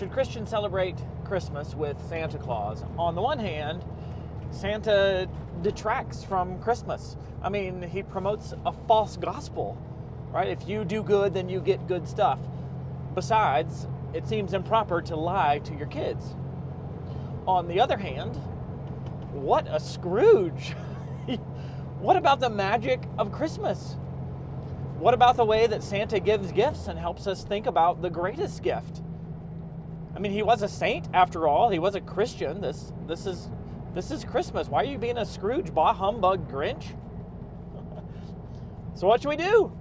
Should Christians celebrate Christmas with Santa Claus? On the one hand, Santa detracts from Christmas. I mean, he promotes a false gospel, right? If you do good, then you get good stuff. Besides, it seems improper to lie to your kids. On the other hand, what a Scrooge! What about the magic of Christmas? What about the way that Santa gives gifts and helps us think about the greatest gift? I mean, he was a saint after all. He was a Christian. This is Christmas. Why are you being a Scrooge, bah humbug Grinch? So what should we do?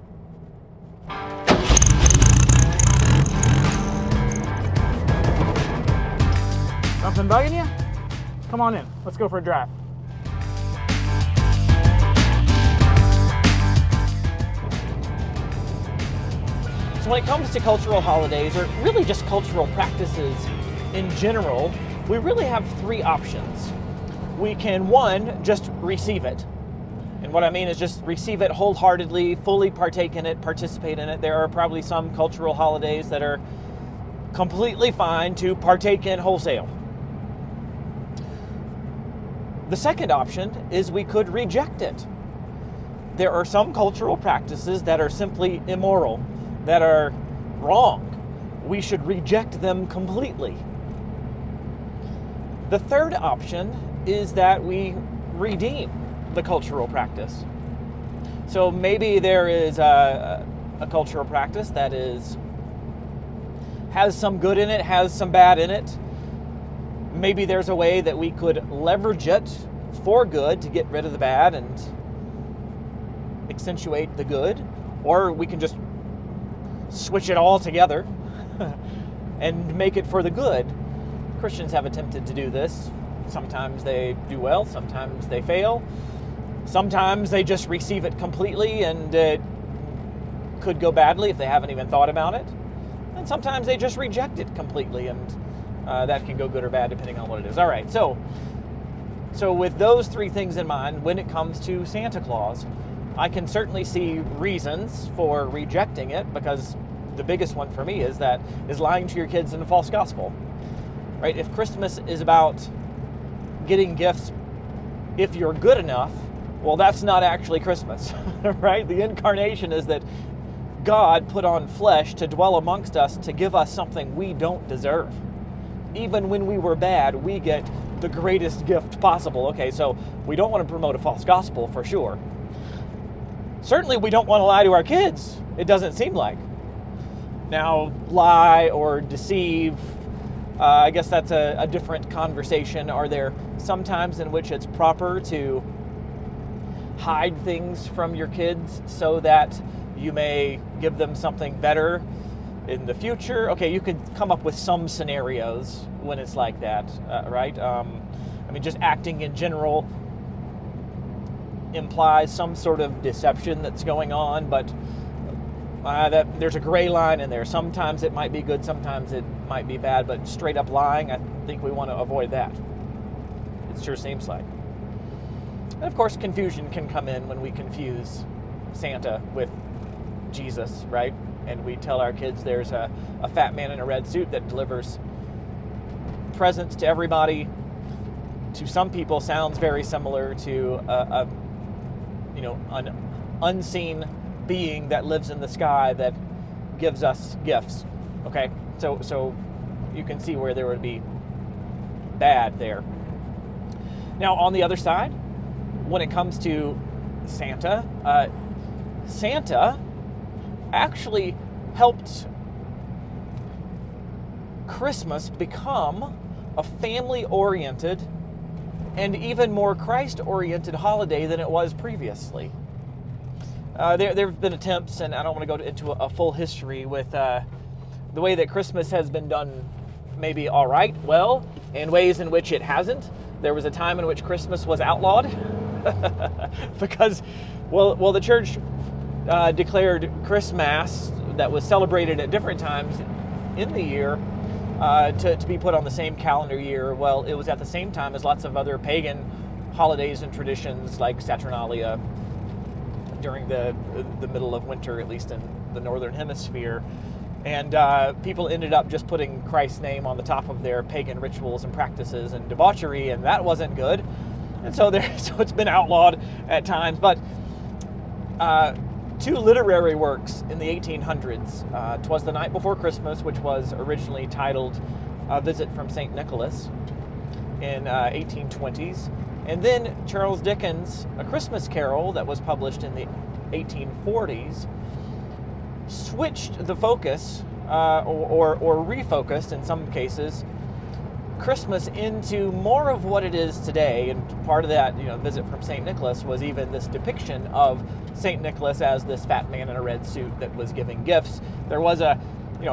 Something bugging you? Come on in. Let's go for a drive. So when it comes to cultural holidays, or really just cultural practices in general, we really have three options. We can, one, just receive it. And what I mean is just receive it wholeheartedly, fully partake in it, participate in it. There are probably some cultural holidays that are completely fine to partake in wholesale. The second option is we could reject it. There are some cultural practices that are simply immoral, that are wrong. We should reject them completely. The third option is that we redeem the cultural practice. So maybe there is a cultural practice that has some good in it, has some bad in it. Maybe there's a way that we could leverage it for good to get rid of the bad and accentuate the good, or we can just switch it all together and make it for the good. Christians have attempted to do this. Sometimes they do well, sometimes they fail. Sometimes they just receive it completely and it could go badly if they haven't even thought about it. And sometimes they just reject it completely, and that can go good or bad depending on what it is. All right, so with those three things in mind, when it comes to Santa Claus, I can certainly see reasons for rejecting it, because the biggest one for me is lying to your kids in a false gospel, right? If Christmas is about getting gifts if you're good enough, well, that's not actually Christmas, right? The incarnation is that God put on flesh to dwell amongst us to give us something we don't deserve. Even when we were bad, we get the greatest gift possible. Okay, so we don't want to promote a false gospel for sure. Certainly we don't want to lie to our kids, it doesn't seem like. Now, lie or deceive, I guess that's a different conversation. Are there some times in which it's proper to hide things from your kids so that you may give them something better in the future? Okay, you could come up with some scenarios when it's like that, right? I mean, just acting in general implies some sort of deception that's going on, but that there's a gray line in there. Sometimes it might be good, sometimes it might be bad, but straight up lying, I think we want to avoid that. It sure seems like. And of course, confusion can come in when we confuse Santa with Jesus, right? And we tell our kids there's a fat man in a red suit that delivers presents to everybody. To some people, sounds very similar to an unseen being that lives in the sky that gives us gifts. Okay, so you can see where there would be bad there. Now, on the other side, when it comes to Santa, Santa actually helped Christmas become a family-oriented and even more Christ-oriented holiday than it was previously. There have been attempts, and I don't want to go into a full history with the way that Christmas has been done maybe all right, well, in ways in which it hasn't. There was a time in which Christmas was outlawed because, well, the church declared Christmas that was celebrated at different times in the year to be put on the same calendar year. Well, it was at the same time as lots of other pagan holidays and traditions like Saturnalia during the middle of winter, at least in the northern hemisphere. And people ended up just putting Christ's name on the top of their pagan rituals and practices and debauchery, and that wasn't good. And so so it's been outlawed at times. But two literary works in the 1800s. 'Twas the Night Before Christmas, which was originally titled A Visit from St. Nicholas in 1820s. And then Charles Dickens' A Christmas Carol, that was published in the 1840s, switched the focus, or refocused in some cases, Christmas into more of what it is today. And part of that, Visit from St. Nicholas was even this depiction of St. Nicholas as this fat man in a red suit that was giving gifts. There was a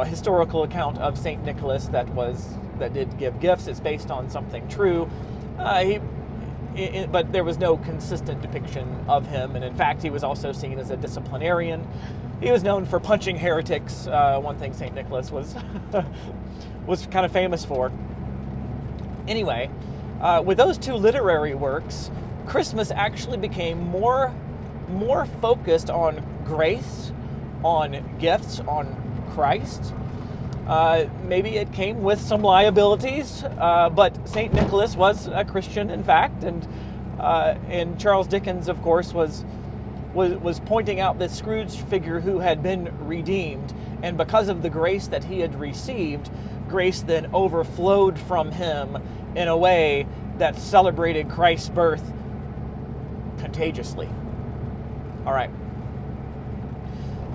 historical account of St. Nicholas that did give gifts. It's based on something true. But there was no consistent depiction of him, and in fact, he was also seen as a disciplinarian. He was known for punching heretics. One thing St. Nicholas was was kind of famous for. Anyway, with those two literary works, Christmas actually became more focused on grace, on gifts, on Christ. Maybe it came with some liabilities, but St. Nicholas was a Christian, in fact, and Charles Dickens, of course, was pointing out this Scrooge figure who had been redeemed, and because of the grace that he had received, grace then overflowed from him in a way that celebrated Christ's birth contagiously. All right.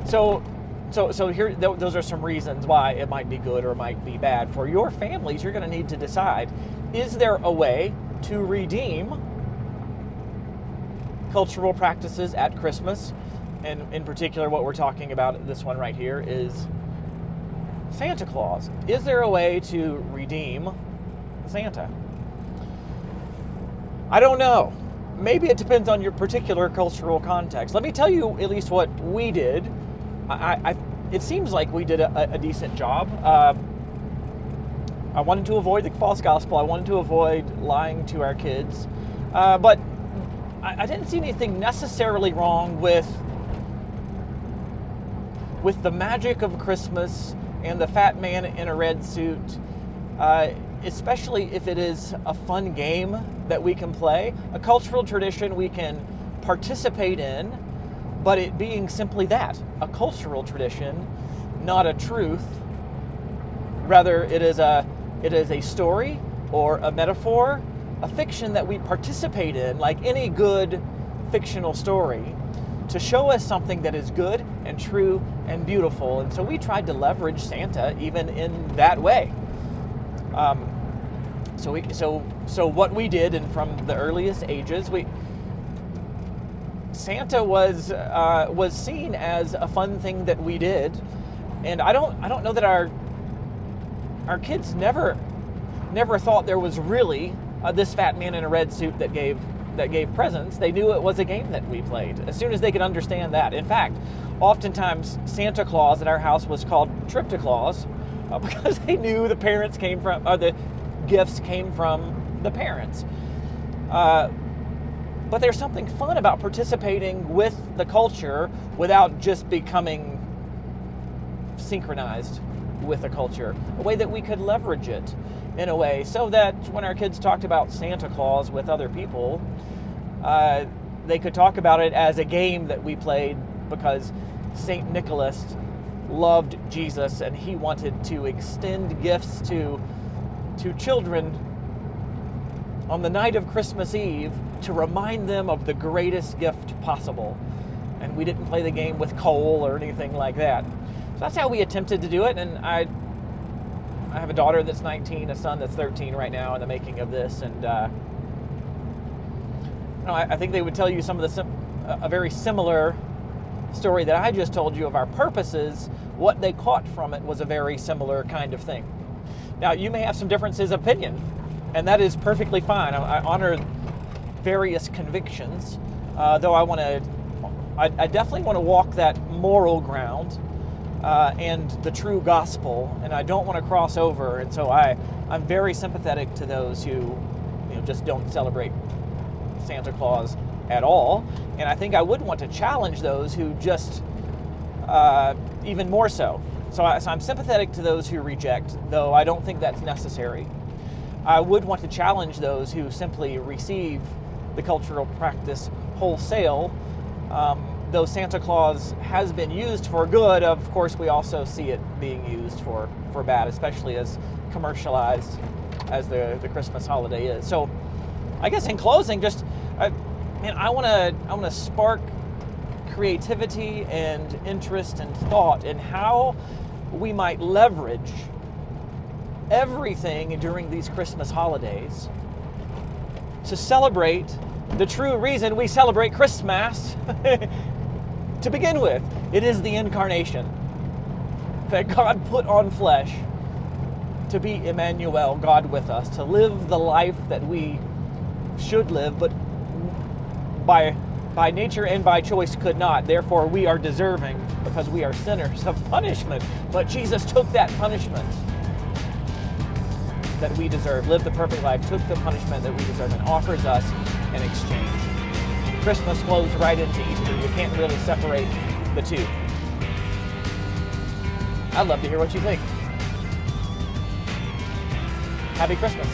So here, those are some reasons why it might be good or might be bad. For your families, you're going to need to decide, is there a way to redeem cultural practices at Christmas? And in particular, what we're talking about, this one right here, is Santa Claus. Is there a way to redeem Santa? I don't know. Maybe it depends on your particular cultural context. Let me tell you at least what we did. It seems like we did a decent job. I wanted to avoid the false gospel. I wanted to avoid lying to our kids. But I didn't see anything necessarily wrong with the magic of Christmas and the fat man in a red suit, especially if it is a fun game that we can play, a cultural tradition we can participate in, but it being simply that, a cultural tradition, not a truth. Rather, it is a story or a metaphor, a fiction that we participate in, like any good fictional story, to show us something that is good and true and beautiful. And so we tried to leverage Santa even in that way. So what we did, and from the earliest ages, Santa was seen as a fun thing that we did, and I don't know that our kids never thought there was really this fat man in a red suit that gave presents. They knew it was a game that we played as soon as they could understand that. In fact, oftentimes Santa Claus at our house was called Tripta Claus because they knew the parents came from, or the gifts came from the parents. But there's something fun about participating with the culture without just becoming synchronized with the culture. A way that we could leverage it in a way so that when our kids talked about Santa Claus with other people, they could talk about it as a game that we played because St. Nicholas loved Jesus and he wanted to extend gifts to children on the night of Christmas Eve to remind them of the greatest gift possible. And we didn't play the game with coal or anything like that. So that's how we attempted to do it. And I have a daughter that's 19, a son that's 13 right now in the making of this. And I think they would tell you a very similar story that I just told you of our purposes. What they caught from it was a very similar kind of thing. Now, you may have some differences of opinion, and that is perfectly fine. I honor various convictions, though I definitely want to walk that moral ground and the true gospel, and I don't want to cross over. And so I'm very sympathetic to those who just don't celebrate Santa Claus at all, and I think I would want to challenge those who just even more so. So I'm sympathetic to those who reject, though I don't think that's necessary. I would want to challenge those who simply receive the cultural practice wholesale. Though Santa Claus has been used for good, of course we also see it being used for bad, especially as commercialized as the Christmas holiday is. So I guess in closing, I want to spark creativity and interest and thought in how we might leverage everything during these Christmas holidays to celebrate the true reason we celebrate Christmas. To begin with, it is the incarnation, that God put on flesh to be Emmanuel, God with us, to live the life that we should live, but by nature and by choice could not. Therefore, we are deserving, because we are sinners, of punishment. But Jesus took that punishment that we deserve, lived the perfect life, took the punishment that we deserve, and offers us an exchange. Christmas flows right into Easter. You can't really separate the two. I'd love to hear what you think. Happy Christmas.